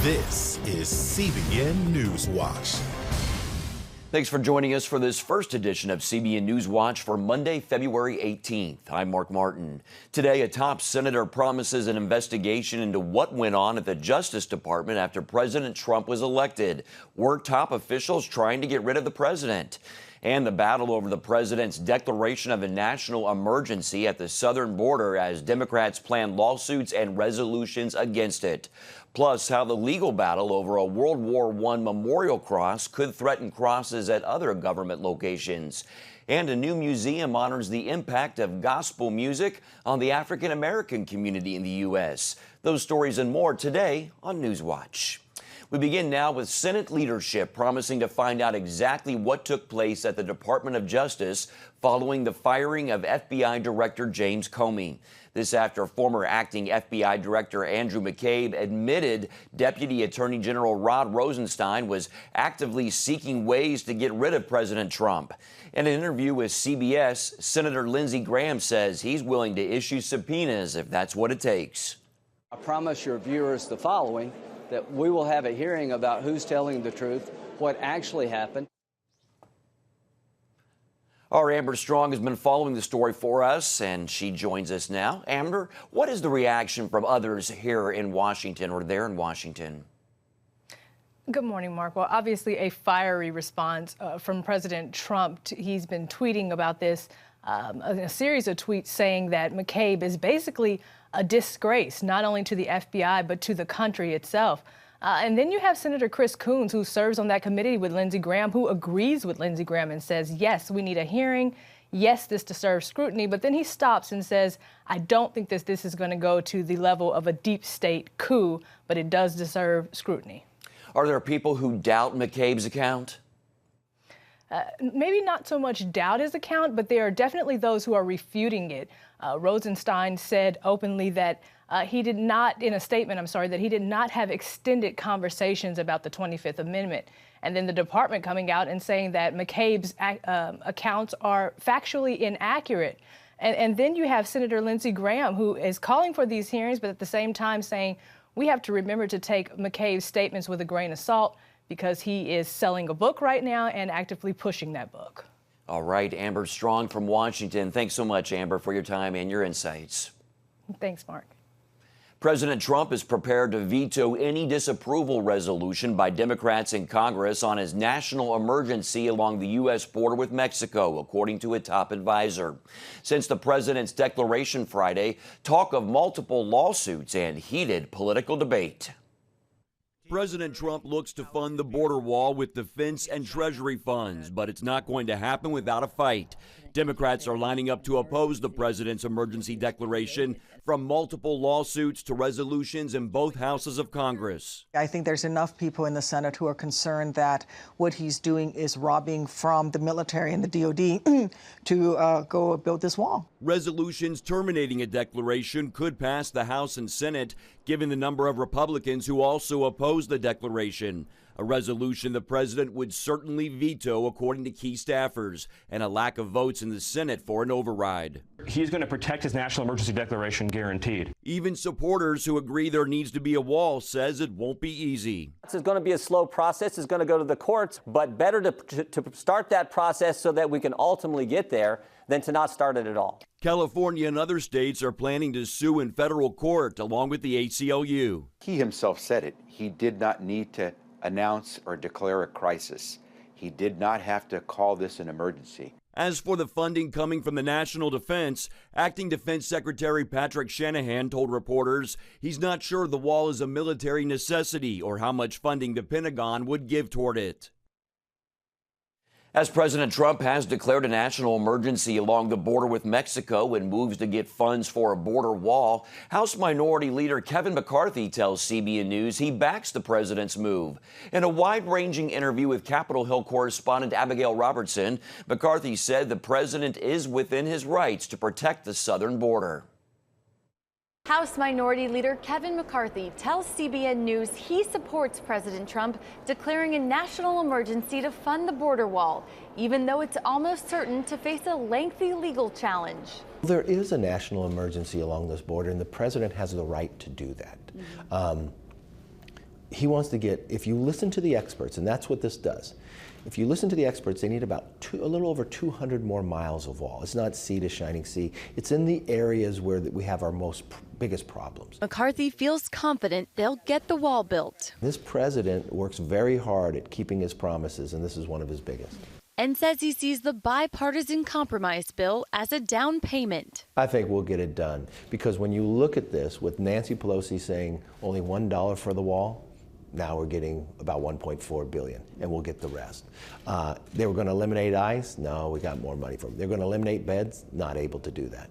This is CBN NewsWatch. Thanks for joining us for this first edition of CBN NewsWatch for Monday, February 18th. I'm Mark Martin. Today, a top senator promises an investigation into what went on at the Justice Department after President Trump was elected. Were top officials trying to get rid of the president? And the battle over the president's declaration of a national emergency at the southern border as Democrats plan lawsuits and resolutions against it. Plus, how the legal battle over a World War I memorial cross could threaten crosses at other government locations. And a new museum honors the impact of gospel music on the African American community in the U.S. Those stories and more today on NewsWatch. We begin now with Senate leadership promising to find out exactly what took place at the Department of Justice following the firing of FBI Director James Comey. This after former acting FBI Director Andrew McCabe admitted Deputy Attorney General Rod Rosenstein was actively seeking ways to get rid of President Trump. In an interview with CBS, Senator Lindsey Graham says he's willing to issue subpoenas if that's what it takes. I promise your viewers the following, that we will have a hearing about who's telling the truth, what actually happened. Our Amber Strong has been following the story for us, and she joins us now. Amber, what is the reaction from others here in Washington or there in Washington? Good morning, Mark. Well, obviously a fiery response from President Trump. He's been tweeting about this, a series of tweets saying that McCabe is basically a disgrace, not only to the FBI, but to the country itself. And then you have Senator Chris Coons, who serves on that committee with Lindsey Graham, who agrees with Lindsey Graham and says, yes, we need a hearing. Yes, this deserves scrutiny. But then he stops and says, I don't think this is going to go to the level of a deep state coup, but it does deserve scrutiny. Are there people who doubt McCabe's account? Maybe not so much doubt his account, but there are definitely those who are refuting it. Rosenstein said openly that he did not, in a statement, that he did not have extended conversations about the 25th Amendment. And then the department coming out and saying that McCabe's accounts are factually inaccurate. And then you have Senator Lindsey Graham, who is calling for these hearings, but at the same time saying we have to remember to take McCabe's statements with a grain of salt, because he is selling a book right now and actively pushing that book. All right, Amber Strong from Washington. Thanks so much, Amber, for your time and your insights. Thanks, Mark. President Trump is prepared to veto any disapproval resolution by Democrats in Congress on his national emergency along the U.S. border with Mexico, according to a top advisor. Since the president's declaration Friday, talk of multiple lawsuits and heated political debate. President Trump looks to fund the border wall with defense and Treasury funds, but it's not going to happen without a fight. Democrats are lining up to oppose the president's emergency declaration, from multiple lawsuits to resolutions in both houses of Congress. I think there's enough people in the Senate who are concerned that what he's doing is robbing from the military and the DOD to go build this wall. Resolutions terminating a declaration could pass the House and Senate, given the number of Republicans who also oppose the declaration. A resolution the president would certainly veto, according to key staffers, and a lack of votes in the Senate for an override. He's going to protect his national emergency declaration, guaranteed. Even supporters who agree there needs to be a wall says it won't be easy. It's going to be a slow process. It's going to go to the courts, but better to start that process so that we can ultimately get there than to not start it at all. California and other states are planning to sue in federal court along with the ACLU. He himself said it. He did not need to announce or declare a crisis. He did not have to call this an emergency. As for the funding coming from the national defense, Acting Defense Secretary Patrick Shanahan told reporters he's not sure the wall is a military necessity or how much funding the Pentagon would give toward it. As President Trump has declared a national emergency along the border with Mexico and moves to get funds for a border wall, House Minority Leader Kevin McCarthy tells CBN News he backs the president's move. In a wide-ranging interview with Capitol Hill correspondent Abigail Robertson, McCarthy said the president is within his rights to protect the southern border. House Minority Leader Kevin McCarthy tells CBN News he supports President Trump declaring a national emergency to fund the border wall, even though it's almost certain to face a lengthy legal challenge. There is a national emergency along this border, and the president has the right to do that. he wants to get, if you listen to the experts, and that's what this does, if you listen to the experts, they need about a little over 200 more miles of wall. It's not sea to shining sea. It's in the areas where we have our biggest problems. McCarthy feels confident they'll get the wall built. This president works very hard at keeping his promises, and this is one of his biggest. And says he sees the bipartisan compromise bill as a down payment. I think we'll get it done, because when you look at this, with Nancy Pelosi saying only $1 for the wall, now we're getting about $1.4 billion, and we'll get the rest. They were going to eliminate ICE. No, we got more money for them. They're going to eliminate beds. Not able to do that.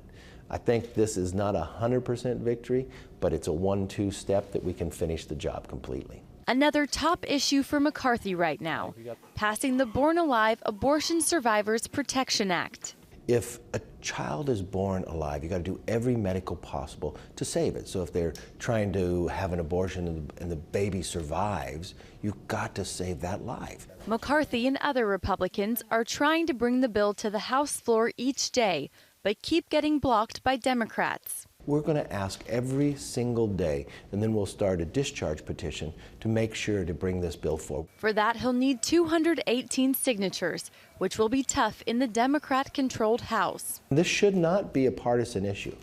I think this is not a 100% victory, but it's a 1-2 step that we can finish the job completely. Another top issue for McCarthy right now, passing the Born Alive Abortion Survivors Protection Act. If a child is born alive, you got to do every medical possible to save it. So if they're trying to have an abortion and the baby survives, you've got to save that life. McCarthy and other Republicans are trying to bring the bill to the House floor each day, but keep getting blocked by Democrats. We're going to ask every single day, and then we'll start a discharge petition to make sure to bring this bill forward. For that, he'll need 218 signatures, which will be tough in the Democrat-controlled House. This should not be a partisan issue.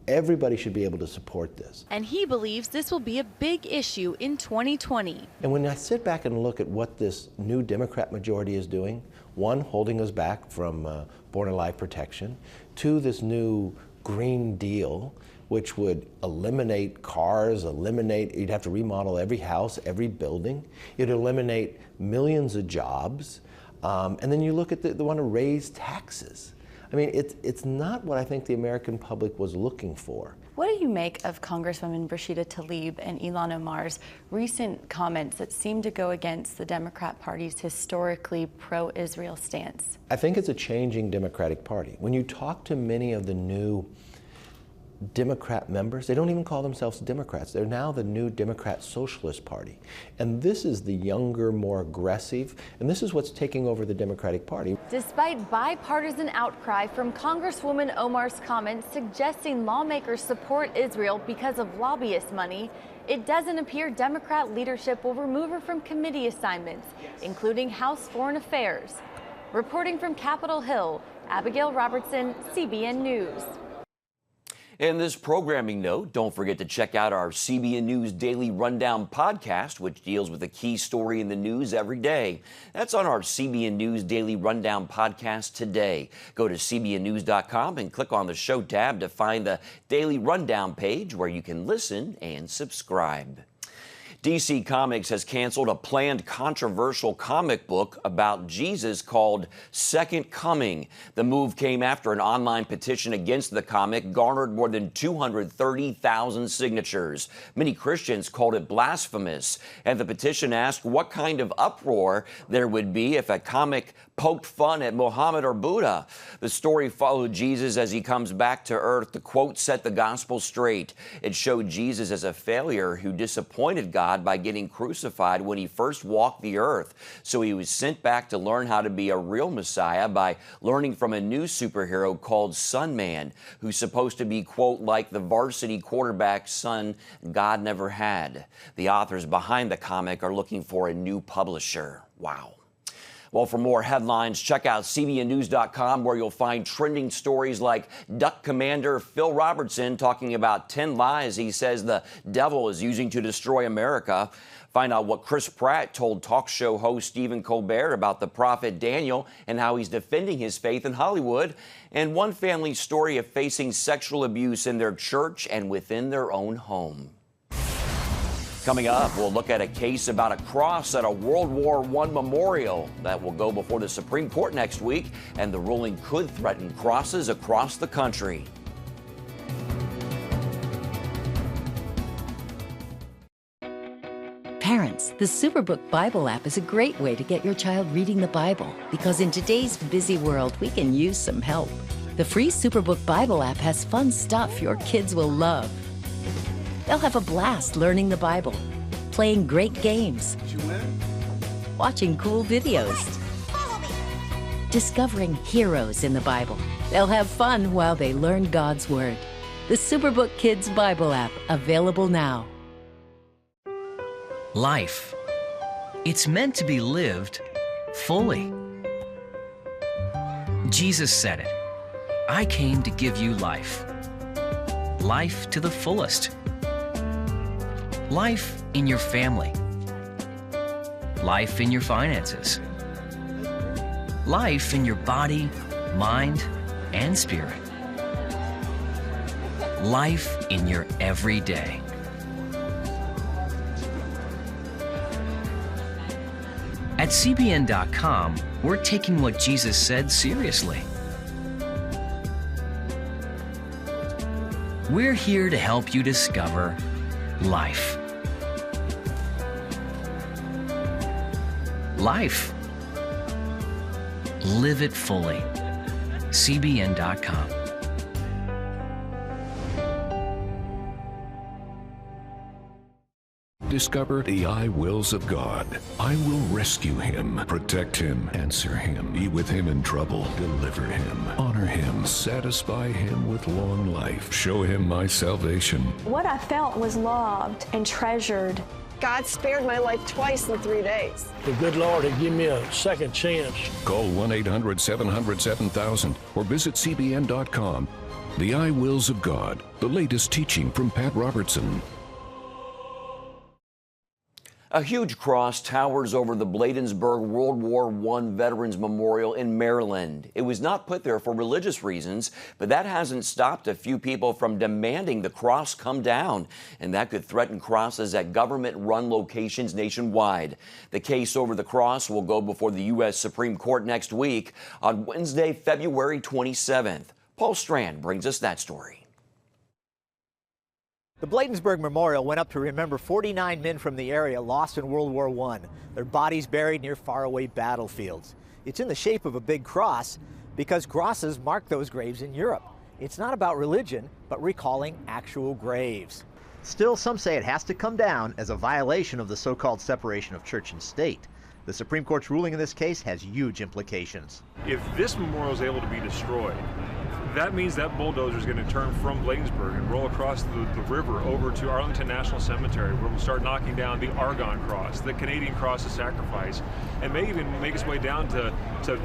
Everybody should be able to support this. And he believes this will be a big issue in 2020. And when I sit back and look at what this new Democrat majority is doing, one, holding us back from Born Alive protection, two, this new Green Deal, which would eliminate cars, you'd have to remodel every house, every building. It'd eliminate millions of jobs. And then you look at the want to raise taxes. I mean, it's not what I think the American public was looking for. What do you make of Congresswoman Rashida Tlaib and Ilhan Omar's recent comments that seem to go against the Democrat Party's historically pro-Israel stance? I think it's a changing Democratic Party. When you talk to many of the new Democrat members, they don't even call themselves Democrats. They're now the new Democrat Socialist Party. And this is the younger, more aggressive, and this is what's taking over the Democratic Party. Despite bipartisan outcry from Congresswoman Omar's comments suggesting lawmakers support Israel because of lobbyist money, it doesn't appear Democrat leadership will remove her from committee assignments, including House Foreign Affairs. Reporting from Capitol Hill, Abigail Robertson, CBN News. In this programming note, don't forget to check out our CBN News Daily Rundown podcast, which deals with a key story in the news every day. That's on our CBN News Daily Rundown podcast today. Go to cbnnews.com and click on the show tab to find the Daily Rundown page where you can listen and subscribe. DC Comics has canceled a planned controversial comic book about Jesus called Second Coming. The move came after an online petition against the comic garnered more than 230,000 signatures. Many Christians called it blasphemous, and the petition asked what kind of uproar there would be if a comic poked fun at Muhammad or Buddha. The story followed Jesus as he comes back to earth. The quote set the gospel straight. It showed Jesus as a failure who disappointed God by getting crucified when he first walked the earth. So he was sent back to learn how to be a real Messiah by learning from a new superhero called Sunman, who's supposed to be, quote, like the varsity quarterback's son God never had. The authors behind the comic are looking for a new publisher. Wow. Well, for more headlines, check out CBNNews.com, where you'll find trending stories like Duck Commander Phil Robertson talking about 10 lies he says the devil is using to destroy America. Find out what Chris Pratt told talk show host Stephen Colbert about the prophet Daniel and how he's defending his faith in Hollywood. And one family's story of facing sexual abuse in their church and within their own home. Coming up, we'll look at a case about a cross at a World War I memorial that will go before the Supreme Court next week, and the ruling could threaten crosses across the country. Parents, the Superbook Bible app is a great way to get your child reading the Bible, because in today's busy world, we can use some help. The free Superbook Bible app has fun stuff your kids will love. They'll have a blast learning the Bible, playing great games, watching cool videos, discovering heroes in the Bible. They'll have fun while they learn God's Word. The Superbook Kids Bible app, available now. Life. It's meant to be lived fully. Jesus said it. I came to give you life. Life to the fullest. Life in your family. Life in your finances. Life in your body, mind, and spirit. Life in your everyday. At CBN.com, we're taking what Jesus said seriously. We're here to help you discover life. Life. Live it fully. CBN.com. Discover the I wills of God. I will rescue him, protect him, answer him, be with him in trouble, deliver him, honor him, satisfy him with long life, show him my salvation. What I felt was loved and treasured. God spared my life twice in 3 days. The good Lord had given me a second chance. Call 1-800-700-7000 or visit CBN.com. The I wills of God, the latest teaching from Pat Robertson. A huge cross towers over the Bladensburg World War I Veterans Memorial in Maryland. It was not put there for religious reasons, but that hasn't stopped a few people from demanding the cross come down, and that could threaten crosses at government-run locations nationwide. The case over the cross will go before the U.S. Supreme Court next week on Wednesday, February 27th. Paul Strand brings us that story. The Bladensburg Memorial went up to remember 49 men from the area lost in World War I, their bodies buried near faraway battlefields. It's in the shape of a big cross because crosses mark those graves in Europe. It's not about religion, but recalling actual graves. Still, some say it has to come down as a violation of the so-called separation of church and state. The Supreme Court's ruling in this case has huge implications. If this memorial is able to be destroyed, that means that bulldozer is going to turn from Bladensburg and roll across the river over to Arlington National Cemetery, where we'll start knocking down the Argonne Cross, the Canadian Cross of Sacrifice, and may even make its way down to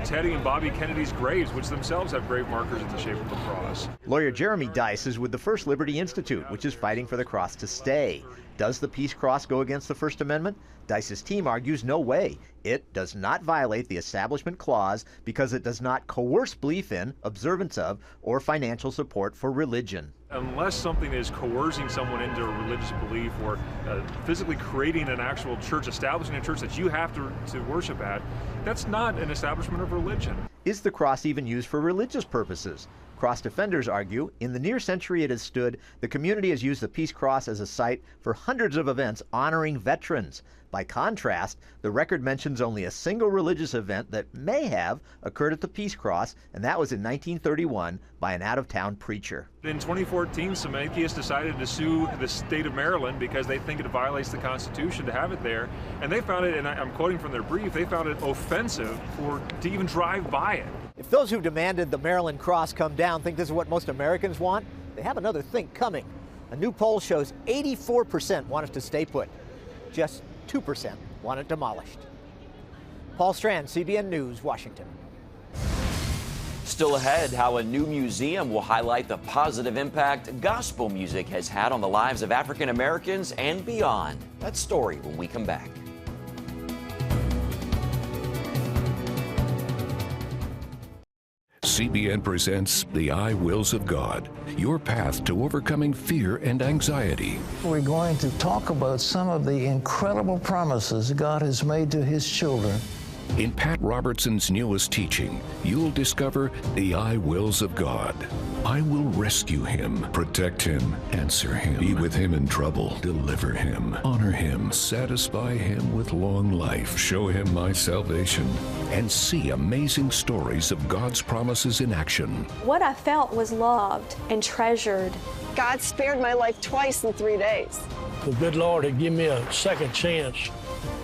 Teddy and Bobby Kennedy's graves, which themselves have grave markers in the shape of a cross. Lawyer Jeremy Dice is with the First Liberty Institute, which is fighting for the cross to stay. Does the Peace Cross go against the First Amendment? Dice's team argues no way. It does not violate the Establishment Clause because it does not coerce belief in, observance of, or financial support for religion. Unless something is coercing someone into a religious belief or physically creating an actual church, establishing a church that you have to worship at, that's not an establishment of religion. Is the cross even used for religious purposes? Cross defenders argue, in the near century it has stood, the community has used the Peace Cross as a site for hundreds of events honoring veterans. By contrast, the record mentions only a single religious event that may have occurred at the Peace Cross, and that was in 1931 by an out-of-town preacher. In 2014, some atheists decided to sue the state of Maryland because they think it violates the Constitution to have it there, and they found it, and I'm quoting from their brief, they found it offensive to even drive by it. If those who demanded the Maryland cross come down think this is what most Americans want, they have another think coming. A new poll shows 84% want it to stay put. Just 2% want it demolished. Paul Strand, CBN News, Washington. Still ahead, how a new museum will highlight the positive impact gospel music has had on the lives of African Americans and beyond. That story when we come back. CBN presents The I Wills of God, your path to overcoming fear and anxiety. We're going to talk about some of the incredible promises God has made to his children. In Pat Robertson's newest teaching, you'll discover the I wills of God. I will rescue him, protect him, answer him, be with him in trouble, deliver him, honor him, satisfy him with long life, show him my salvation, and see amazing stories of God's promises in action. What I felt was loved and treasured. God spared my life twice in 3 days. The good Lord had given me a second chance.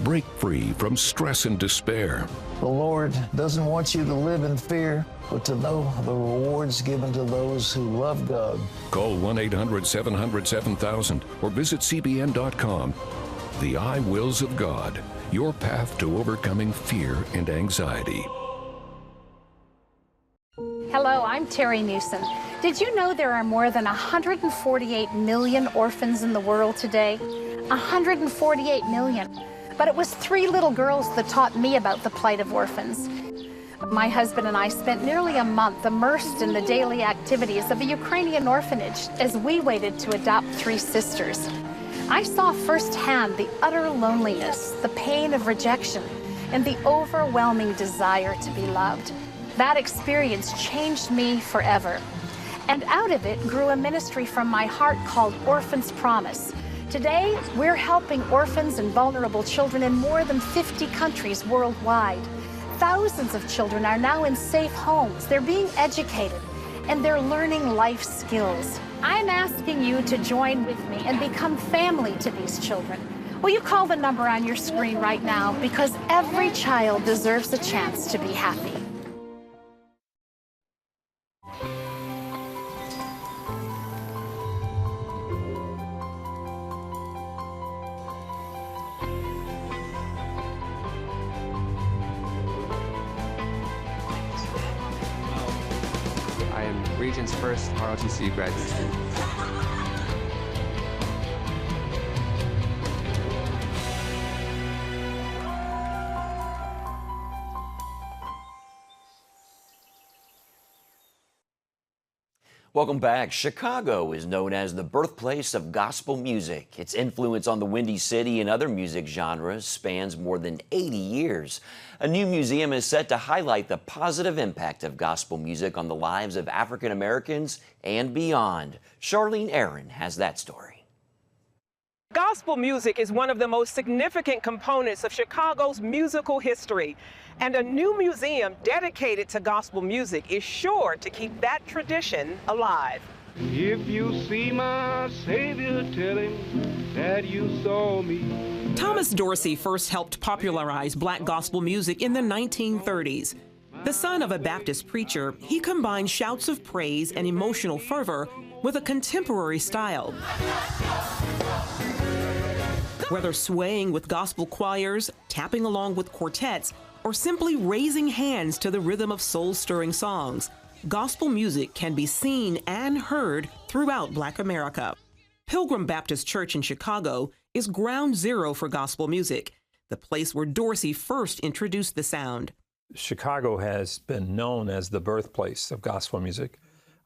Break free from stress and despair. The Lord doesn't want you to live in fear, but to know the rewards given to those who love God. Call 1-800-700-7000 or visit CBN.com. The I Wills of God, your path to overcoming fear and anxiety. Hello, I'm Terry Newsom. Did you know there are more than 148 million orphans in the world today? 148 million. But it was 3 little girls that taught me about the plight of orphans. My husband and I spent nearly a month immersed in the daily activities of a Ukrainian orphanage as we waited to adopt 3 sisters. I saw firsthand the utter loneliness, the pain of rejection, and the overwhelming desire to be loved. That experience changed me forever. And out of it grew a ministry from my heart called Orphans Promise. Today, we're helping orphans and vulnerable children in more than 50 countries worldwide. Thousands of children are now in safe homes. They're being educated, and they're learning life skills. I'm asking you to join with me and become family to these children. Will you call the number on your screen right now? Because every child deserves a chance to be happy. Region's first ROTC graduate student. Welcome back. Chicago is known as the birthplace of gospel music. Its influence on the Windy City and other music genres spans more than 80 years. A new museum is set to highlight the positive impact of gospel music on the lives of African Americans and beyond. Charlene Aaron has that story. Gospel music is one of the most significant components of Chicago's musical history, and a new museum dedicated to gospel music is sure to keep that tradition alive. If you see my Savior, tell him that you saw me. Thomas Dorsey first helped popularize black gospel music in the 1930s. The son of a Baptist preacher, he combined shouts of praise and emotional fervor with a contemporary style. Whether swaying with gospel choirs, tapping along with quartets, or simply raising hands to the rhythm of soul-stirring songs, gospel music can be seen and heard throughout Black America. Pilgrim Baptist Church in Chicago is ground zero for gospel music, the place where Dorsey first introduced the sound. Chicago has been known as the birthplace of gospel music,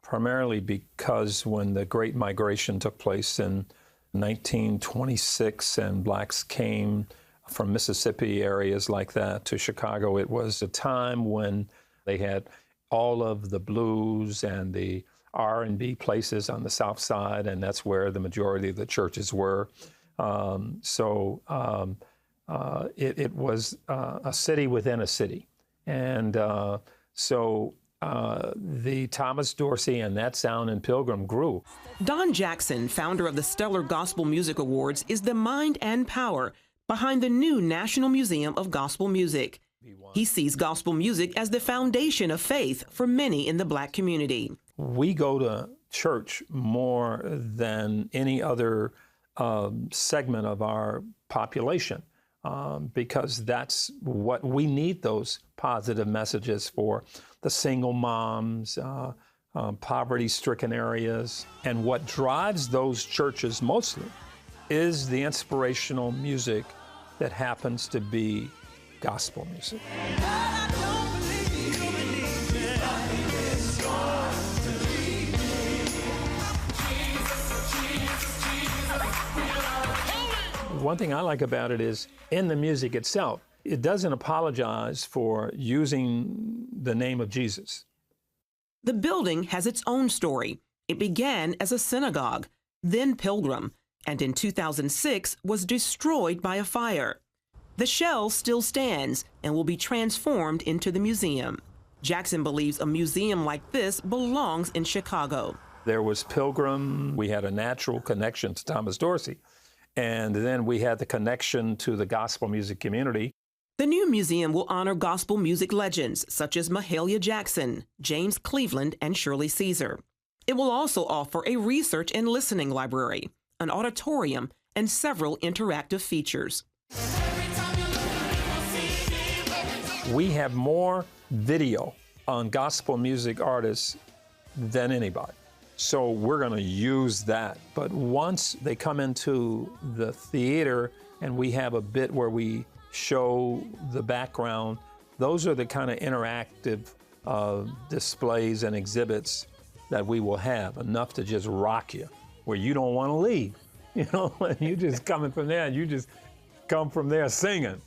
primarily because when the Great Migration took place in 1926 and blacks came from Mississippi, areas like that, to Chicago, it was a time when they had all of the blues and the R&B places on the South Side, and that's where the majority of the churches were. It was a city within a city. And the Thomas Dorsey and that sound in Pilgrim grew. Don Jackson, founder of the Stellar Gospel Music Awards, is the mind and power behind the new National Museum of Gospel Music. He sees gospel music as the foundation of faith for many in the black community. We go to church more than any other segment of our population because that's what we need, those positive messages for the single moms, poverty-stricken areas. And what drives those churches mostly is the inspirational music that happens to be gospel music. One thing I like about it is in the music itself, it doesn't apologize for using the name of Jesus. The building has its own story. It began as a synagogue, then Pilgrim, and in 2006 was destroyed by a fire. The shell still stands and will be transformed into the museum. Jackson believes a museum like this belongs in Chicago. There was Pilgrim. We had a natural connection to Thomas Dorsey. And then we had the connection to the gospel music community. The new museum will honor gospel music legends such as Mahalia Jackson, James Cleveland, and Shirley Caesar. It will also offer a research and listening library, an auditorium, and several interactive features. We have more video on gospel music artists than anybody. So we're going to use that. But once they come into the theater and we have a bit where we show the background, those are the kind of interactive displays and exhibits that we will have, enough to just rock you, where you don't want to leave. You know, and you just coming from there and you just come from there singing.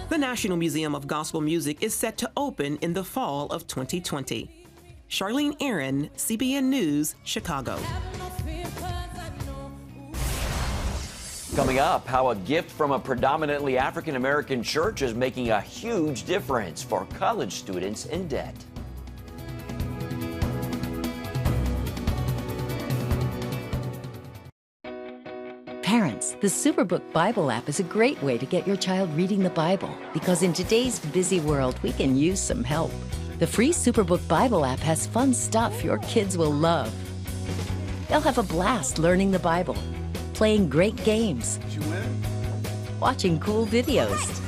The National Museum of Gospel Music is set to open in the fall of 2020. Charlene Aaron, CBN News, Chicago. Coming up, how a gift from a predominantly African-American church is making a huge difference for college students in debt. Parents, the Superbook Bible app is a great way to get your child reading the Bible, because in today's busy world, we can use some help. The free Superbook Bible app has fun stuff your kids will love. They'll have a blast learning the Bible, playing great games, watching cool videos,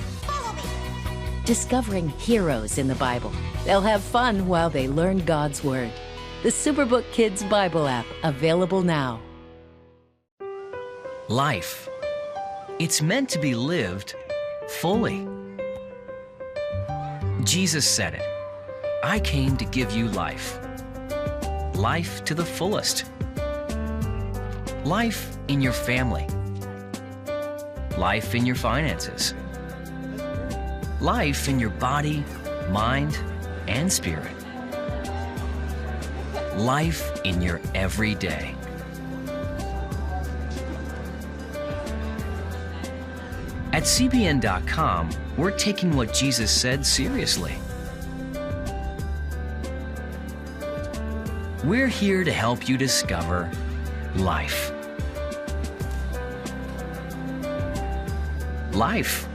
discovering heroes in the Bible. They'll have fun while they learn God's Word. The Superbook Kids Bible app, available now. Life. It's meant to be lived fully. Jesus said it. I came to give you life. Life to the fullest. Life in your family. Life in your finances. Life in your body, mind, and spirit. Life in your everyday. At CBN.com, we're taking what Jesus said seriously. We're here to help you discover life. Life.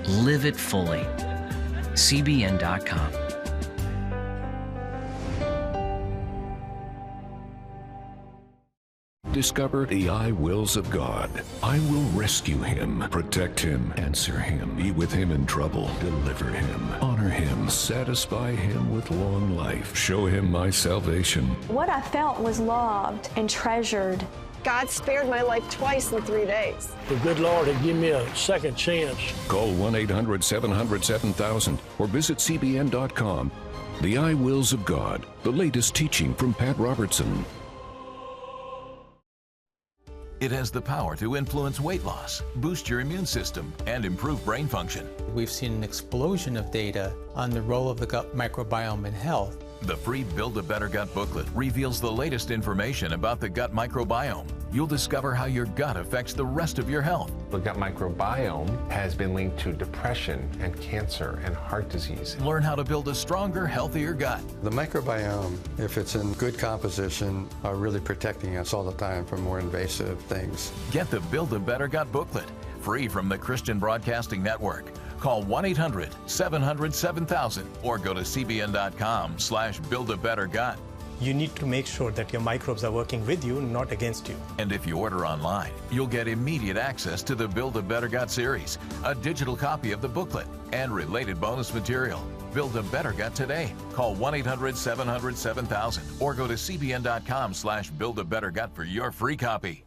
Live it fully. CBN.com. Discover the I wills of God. I will rescue him, protect him, answer him, be with him in trouble, deliver him, honor him, satisfy him with long life, show him my salvation. What I felt was loved and treasured. God spared my life twice in 3 days. The good Lord had given me a second chance. Call 1-800-700-7000 or visit CBN.com. The I wills of God, the latest teaching from Pat Robertson. It has the power to influence weight loss, boost your immune system, and improve brain function. We've seen an explosion of data on the role of the gut microbiome in health. The free Build a Better Gut booklet reveals the latest information about the gut microbiome. You'll discover how your gut affects the rest of your health. The gut microbiome has been linked to depression and cancer and heart disease. Learn how to build a stronger, healthier gut. The microbiome, if it's in good composition, are really protecting us all the time from more invasive things. Get the Build a Better Gut booklet, free from the Christian Broadcasting Network. Call 1-800-700-7000 or go to cbn.com/buildabettergut. You need to make sure that your microbes are working with you, not against you. And if you order online, you'll get immediate access to the Build a Better Gut series, a digital copy of the booklet, and related bonus material. Build a Better Gut today. Call 1-800-700-7000 or go to cbn.com/buildabettergut for your free copy.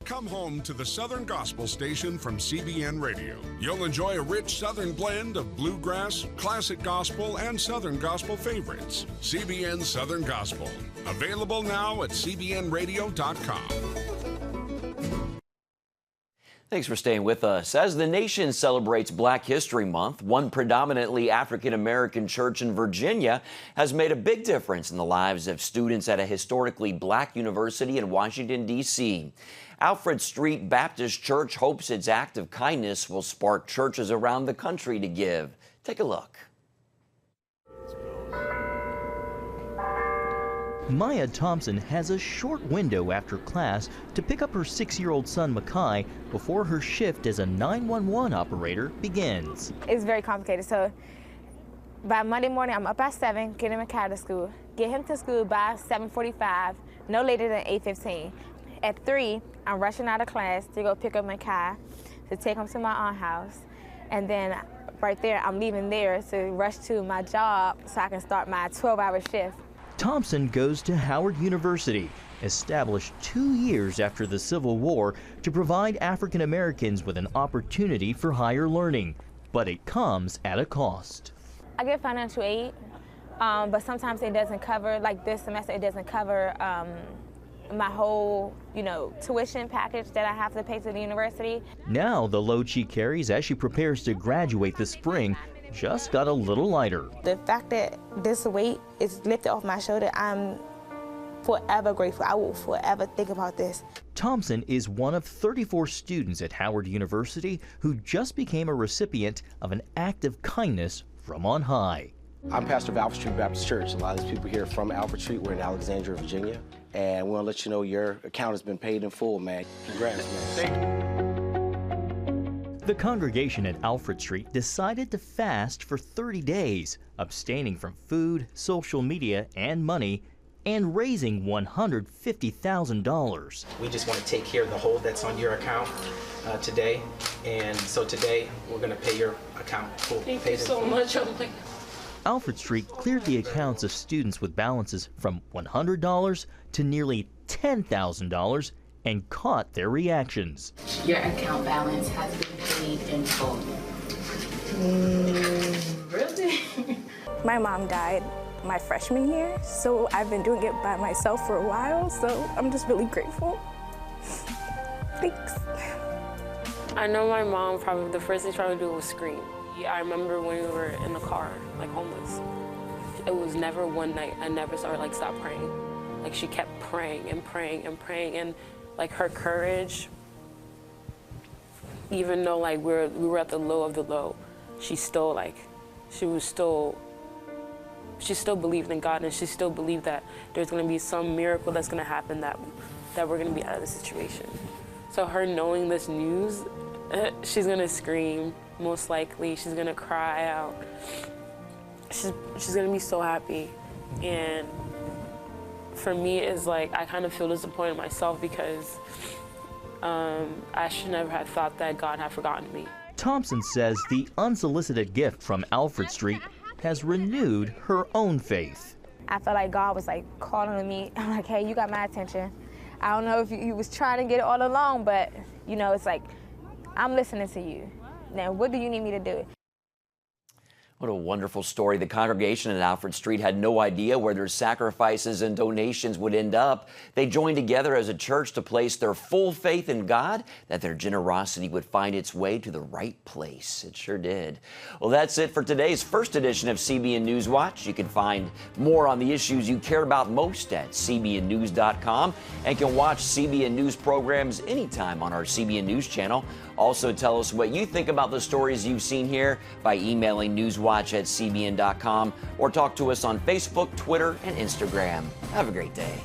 Come home to the Southern Gospel Station from CBN Radio. You'll enjoy a rich Southern blend of bluegrass, classic gospel, and Southern gospel favorites. CBN Southern Gospel. Available now at cbnradio.com. Thanks for staying with us. As the nation celebrates Black History Month, one predominantly African-American church in Virginia has made a big difference in the lives of students at a historically Black university in Washington, D.C. Alfred Street Baptist Church hopes its act of kindness will spark churches around the country to give. Take a look. Maya Thompson has a short window after class to pick up her 6-year-old son, Makai, before her shift as a 911 operator begins. It's very complicated. So by Monday morning, I'm up at 7, getting Makai to school. get him to school by 7:45, no later than 8:15. At 3, I'm rushing out of class to go pick up my car to take him to my aunt's house. And then right there, I'm leaving there to rush to my job so I can start my 12-hour shift. Thompson goes to Howard University, established 2 years after the Civil War to provide African Americans with an opportunity for higher learning. But it comes at a cost. I get financial aid, but sometimes it doesn't cover, like this semester, it doesn't cover my whole, tuition package that I have to pay to the university. Now the load she carries as she prepares to graduate this spring just got a little lighter. The fact that this weight is lifted off my shoulder, I'm forever grateful. I will forever think about this. Thompson is one of 34 students at Howard University who just became a recipient of an act of kindness from on high. I'm pastor of Alfred Street Baptist Church. A lot of these people here are from Alfred Street. We're in Alexandria, Virginia. And we want to let you know your account has been paid in full, man. Congrats, man. Thank you. The congregation at Alfred Street decided to fast for 30 days, abstaining from food, social media, and money, and raising $150,000. We just want to take care of the hold that's on your account today. And so today, we're going to pay your account full. Thank you so much. Alfred Street cleared the accounts of students with balances from $100 to nearly $10,000 and caught their reactions. Your account balance has been paid in full. Really? My mom died my freshman year, so I've been doing it by myself for a while, so I'm just really grateful. Thanks. I know my mom probably, the first thing she probably do was scream. I remember when we were in the car, like homeless. It was never one night I never saw her stop praying. Like she kept praying and praying and praying, and her courage, even though we were at the low of the low, she still she still believed in God, and she still believed that there's going to be some miracle that's going to happen, that we're going to be out of the situation. So her knowing this news, she's going to scream. Most likely, she's gonna cry out. She's gonna be so happy, and for me, it's I kind of feel disappointed myself because I should never have thought that God had forgotten me. Thompson says the unsolicited gift from Alfred Street has renewed her own faith. I felt like God was calling to me. I'm like, hey, you got my attention. I don't know if you was trying to get it all along, but it's I'm listening to you. Now, what do you need me to do? What a wonderful story. The congregation at Alfred Street had no idea where their sacrifices and donations would end up. They joined together as a church to place their full faith in God, that their generosity would find its way to the right place. It sure did. Well, that's it for today's first edition of CBN NewsWatch. You can find more on the issues you care about most at cbnnews.com and can watch CBN News programs anytime on our CBN News channel. Also, tell us what you think about the stories you've seen here by emailing newswatch@cbn.com or talk to us on Facebook, Twitter, and Instagram. Have a great day.